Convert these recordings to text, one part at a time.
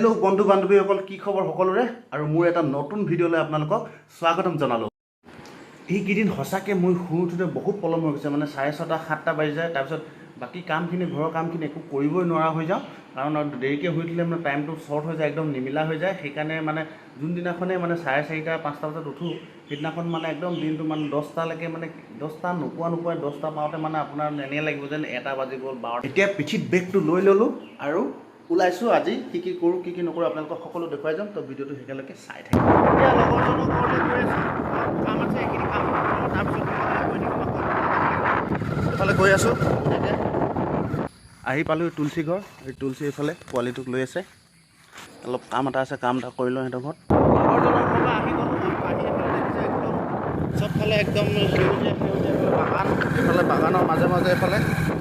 Hello' বন্ধু বান্ধৱীসকল, কি খবৰ সকলোৰে? আৰু মোৰ এটা নতুন ভিডিঅ'লৈ আপোনালোকক স্বাগতম জনালোঁ। এইকেইদিন সঁচাকৈ মই শুই উঠোঁতে বহুত পলম হৈ গৈছে, মানে 6:30 7টা বাজি যায়। তাৰপিছত বাকী কামখিনি, ঘৰৰ কামখিনি একো কৰিবই নোৱাৰা হৈ যাওঁ, কাৰণ দেৰিকৈ শুই উঠিলে মানে টাইমটো শ্বৰ্ট হৈ যায়, একদম নিমিলা হৈ যায়। সেইকাৰণে মানে যোনদিনাখনেই মানে 4:30 5টা বজাত উঠোঁ, সেইদিনাখন মানে একদম দিনটো মানে 10টালৈকে, মানে 10টা নোপোৱাই 10টা পাওঁতে মানে আপোনাৰ এনেই লাগিব যেন 1টা বাজি গ'ল। এতিয়া পিঠিত বেগটো লৈ ল'লোঁ আৰু ওলাইছোঁ। আজি কি কি কৰোঁ, কি কি নকৰোঁ আপোনালোকক সকলো দেখুৱাই যাম। তো ভিডিঅ'টো শেষলৈকে চাই থাকিব। এতিয়া লগৰজনৰ ঘৰলৈ গৈ আছোঁ, কাম আছে, এইখিনি কাম তাৰপিছত এইফালে গৈ আছোঁ। আহি পালোঁ তুলসী ঘৰ। এই তুলসী এইফালে পোৱালিটোক লৈ আছে, অলপ কাম এটা আছে, কাম এটা কৰি লওঁ সিহঁতৰ ঘৰত। লগৰজনৰ ঘৰৰ পৰা আহি গ'লোঁ, আহি এইফালে দেখিছে একদম চবফালে একদম সেউজীয়া বাগান। এইফালে বাগানৰ মাজে মাজে এইফালে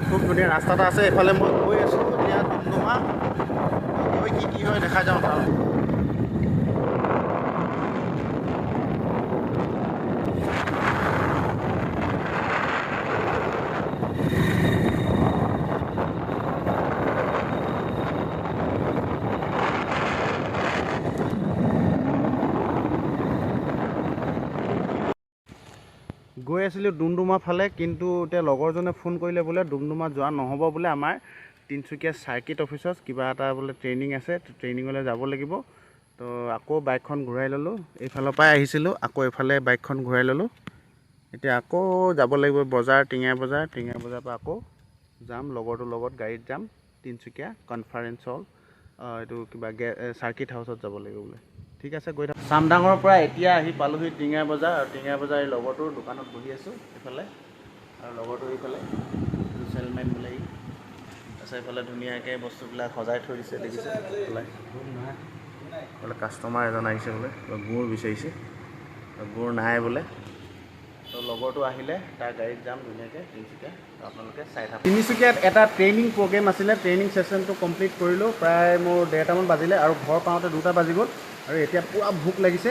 খুব ধুনীয়া ৰাস্তা এটা আছে। এইফালে মই গৈ আছোঁ, এতিয়া ডুমডুমা গৈ কি হয় দেখা যাওঁ তাৰ। গৈ আছিলোঁ ডুমডুমা ফালে, কিন্তু এতিয়া লগৰজনে ফোন কৰিলে বোলে ডুমডুমা যোৱা নহ'ব বোলে, আমাৰ তিনিচুকীয়া চাৰ্কিট অফিচত কিবা এটা বোলে ট্ৰেইনিং আছে, ট্ৰেইনিঙলৈ যাব লাগিব। তো আকৌ বাইকখন ঘূৰাই ল'লোঁ, এইফালৰ পৰাই আহিছিলোঁ, আকৌ এইফালে বাইকখন ঘূৰাই ল'লোঁ। এতিয়া আকৌ যাব লাগিব বজাৰ, টিঙা বজাৰ পৰা আকৌ যাম লগৰটোৰ লগত, গাড়ীত যাম তিনিচুকীয়া কনফাৰেন্স হল, এইটো কিবা চাৰ্কিট হাউচত যাব লাগিব বোলে। ঠিক আছে, গৈ থাক। চামডাঙৰ পৰা এতিয়া আহি পালোহি টিঙা বজাৰ, আৰু টিঙা বজাৰ এই লগৰটোৰ দোকানত বহি আছোঁ এইফালে, আৰু লগৰটো এইফালে চেলমেন বোলে ই। তাৰপিছত এইফালে ধুনীয়াকৈ বস্তুবিলাক সজাই থৈ দিছে, দেখিছে বোলে কাষ্টমাৰ এজন আহিছে বোলে, গুৰ বিচাৰিছে, গুৰ নাই বোলে। তো লগৰটো আহিলে তাৰ গাড়ীত যাম ধুনীয়াকৈ তিনিচুকীয়া, আপোনালোকে চাই থাকক। তিনিচুকীয়াত এটা ট্ৰেইনিং প্ৰগ্ৰেম আছিলে, ট্ৰেইনিং ছেশ্যনটো কমপ্লিট কৰিলোঁ, প্ৰায় মোৰ 1:30মান বাজিলে, আৰু ঘৰ পাওঁতে 2টা বাজি গ'ল। আৰু এতিয়া পূৰা ভোক লাগিছে,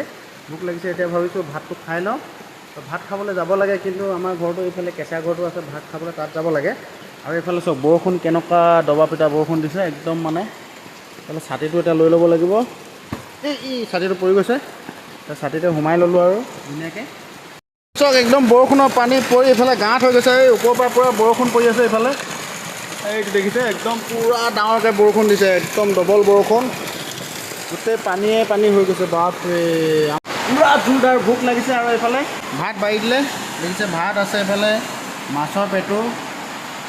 এতিয়া ভাবিছোঁ ভাতটো খাই লওঁ। তো ভাত খাবলৈ যাব লাগে, কিন্তু আমাৰ ঘৰটো এইফালে কেঁচা ঘৰটো আছে, ভাত খাবলৈ তাত যাব লাগে। আৰু এইফালে চব বৰষুণ কেনেকুৱা দবা পিটা বৰষুণ দিছে একদম, মানে এইফালে ছাতিটো এতিয়া লৈ ল'ব লাগিব। এই ছাতিটো পৰি গৈছে, ছাতিটো সোমাই ল'লোঁ আৰু ধুনীয়াকৈ। চক একদম বৰষুণৰ পানী পৰি এইফালে গাঁত হৈ গৈছে, এই ওপৰৰ পৰা পূৰা বৰষুণ পৰি আছে এইফালে, এইটো দেখিছে একদম পূৰা ডাঙৰকৈ বৰষুণ দিছে, একদম ডবল বৰষুণ, গোটেই পানীয়ে পানী হৈ গৈছে। বাপৰে, পূৰা জোৰদাৰ ভোক লাগিছে। আৰু এইফালে ভাত বাঢ়ি দিলে, দেখিছে ভাত আছে, এইফালে মাছৰ পেটু,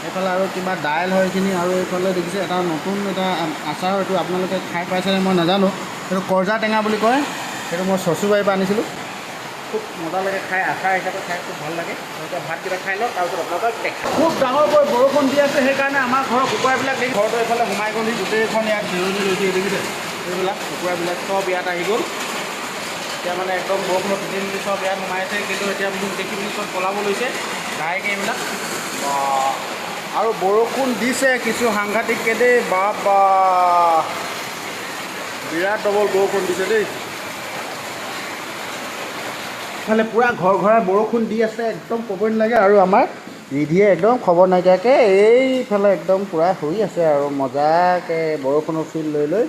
এইফালে আৰু কিবা দাইল হয় এইখিনি, আৰু এইফালে দেখিছে এটা নতুন এটা আচাৰ, এইটো আপোনালোকে খাই পাইছেনে মই নাজানো, সেইটো কৰজা টেঙা বুলি কয়, সেইটো মই চচুবাৰীৰ পৰা আনিছিলোঁ, খুব মজা লাগে খাই, আচাৰ হিচাপে খাই খুব ভাল লাগে। এতিয়া ভাতকেইটা খাই লওঁ, তাৰপিছত আপোনালোকক দেখাম। খুব ডাঙৰকৈ বৰষুণ দি আছে, সেইকাৰণে আমাৰ ঘৰৰ কুকুৰাবিলাক দেখি ঘৰটো এইফালে সোমাই গ'লহি, গোটেইখন ইয়াত জিৰণি লৈছে, দেখিছে এইবিলাক কুকুৰাবিলাক চব ইয়াত আহি গ'ল। এতিয়া মানে একদম বৰষুণত তিতি চব ইয়াত সোমাইছে, কিন্তু এতিয়া মোক দেখি পিনি চব পলাব লৈছে ডাইৰেক্ট এইবিলাক। আৰু বৰষুণ দিছে কিছু সাংঘাতিককৈ দেই, বাবা বিৰাট ডবল বৰষুণ দিছে দেই। ইফালে পূৰা ঘৰাই বৰষুণ দি আছে, একদম ক'বই নালাগে। আৰু আমাৰ ৰিধিয়ে একদম খবৰ নাইকিয়াকৈ এইফালে একদম পূৰা শুই আছে, আৰু মজাকৈ বৰষুণৰ ফিল লৈ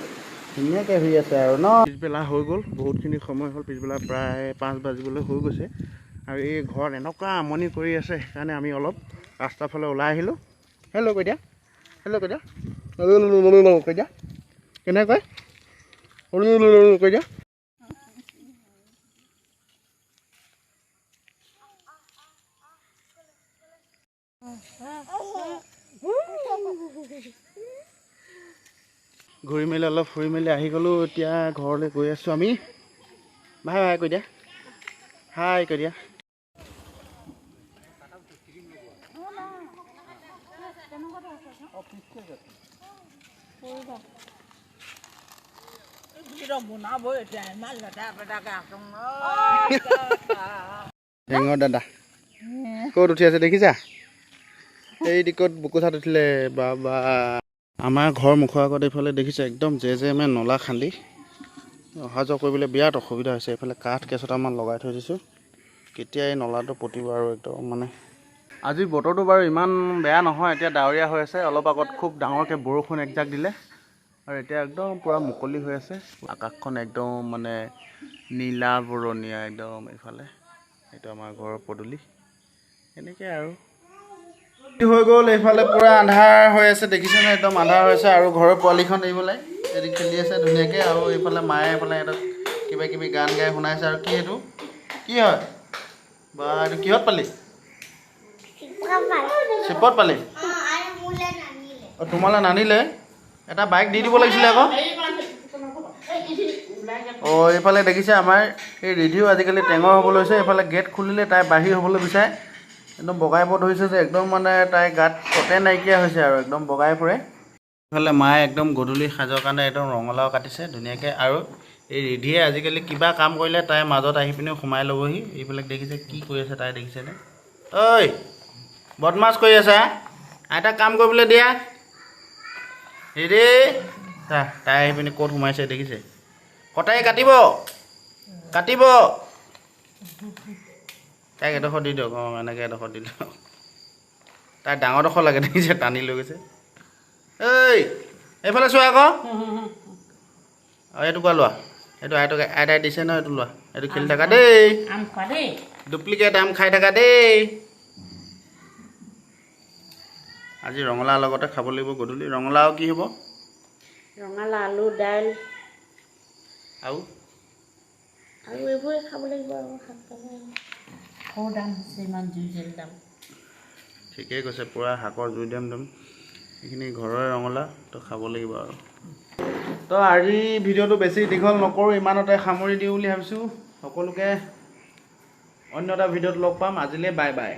ধুনীয়াকৈ শুই আছে আৰু ন। পিছবেলা হৈ গ'ল, বহুতখিনি সময় হ'ল, পিছবেলা প্ৰায় 5 বাজিবলৈ হৈ গৈছে। আৰু এই ঘৰত এনেকুৱা আমনি কৰি আছে, সেইকাৰণে আমি অলপ ৰাস্তাৰ ফালে ওলাই আহিলোঁ। হেল্ল' কৈ দিয়া, হেল্ল' কৈ দিয়া, কৈ দিয়া, কেনেকৈ কৈ দিয়া। ঘূৰি মেলি অলপ ফুৰি মেলি আহি গ'লোঁ, এতিয়া ঘৰলৈ গৈ আছোঁ আমি। ভাই ভাই কৈ দিয়া, হাই কৈ দিয়া। হেঙৰ দাদা ক'ত উঠি আছে দেখিছা, এই দিকত বুকুঠাত উঠিলে বাবা। আমাৰ ঘৰ মুখৰ আগত এইফালে দেখিছে একদম জেমেে নলা খান্দি অহা যোৱা কৰিবলৈ বিৰাট অসুবিধা হৈছে। এইফালে কাঠ কেইচটামান লগাই থৈ দিছোঁ, কেতিয়া এই নলাটো পতিব আৰু একদম মানে। আজি বতৰটো বাৰু ইমান বেয়া নহয়, এতিয়া ডাৱৰীয়া হৈ আছে। অলপ আগত খুব ডাঙৰকৈ বৰষুণ একজাক দিলে, আৰু এতিয়া একদম পূৰা মুকলি হৈ আছে আকাশখন একদম মানে নীলা বৰণীয়া একদম এইফালে এইটো আমাৰ ঘৰৰ পদূলি এনেকৈ আৰু হৈ গ'ল এইফালে পূৰা আন্ধাৰ হৈ আছে দেখিছেনে একদম আন্ধাৰ হৈ আছে আৰু ঘৰৰ পোৱালিখন এইফালে এদি খেলি আছে ধুনীয়াকৈ আৰু এইফালে মায়ে এইফালে সিহঁতক কিবা কিবি গান গাই শুনাইছে আৰু কি এইটো কি হয় বা এইটো কিহত পালি চিপত পালি অঁ তোমালৈ নানিলে এটা বাইক দি দিব লাগিছিলে আকৌ অঁ এইফালে দেখিছে আমাৰ এই ৰিধিও আজিকালি টেঙৰ হ'ব লৈছে এইফালে গেট খুলিলে তাই বাহিৰ হ'বলৈ বিচাৰে একদম বগাইব ধৰিছে যে একদম মানে তাই গাত কতে নাইকিয়া হৈছে আৰু একদম বগাই ফুৰে এইফালে মায়ে একদম গধূলি সাজৰ কাৰণে একদম ৰঙালাও কাটিছে ধুনীয়াকৈ আৰু এই ৰিধিয়ে আজিকালি কিবা কাম কৰিলে তাইৰ মাজত আহি পিনে সোমাই ল'বহি এইবিলাক দেখিছে কি কৰি আছে তাই দেখিছেনে ঐ বদমাছ কৰি আছা আইতাক কাম কৰিবলৈ দিয়া ৰিধি তাই আহি পিনে ক'ত সোমাইছে দেখিছে কটাই কাটিব কাটিব তাইক এডোখৰ দি দিয়ক অঁ এনেকৈ এডোখৰ দি দিয়ক তাই ডাঙৰডোখৰ লাগে দেখিছে টানি লৈ গৈছে ঐ এইফালে চোৱা আকৌ অঁ এইটো কোৱা লোৱা এইটো আইতাই দিছে ন এইটো লোৱা এইটো খেলি থাকা দেই ডুপ্লিকেট আম খাই থাকা দেই আজি ৰঙালাওৰ লগতে খাব লাগিব গধূলি ৰঙালাও কি হ'ব ৰঙালাও আলু দাইল আৰু এইবোৰে খাব লাগিব আৰু শাক পাচলি দাম হৈছে ইমান জুই দাম ঠিকেই কৈছে পূৰা শাকৰ জুই দাম এইখিনি ঘৰৰে ৰঙালাও তো খাব লাগিব আৰু তো আজি ভিডিঅ'টো বেছি দীঘল নকৰোঁ ইমানতে সামৰি দিওঁ বুলি ভাবিছোঁ সকলোকে অন্য এটা ভিডিঅ'ত লগ পাম আজিলৈ বাই বাই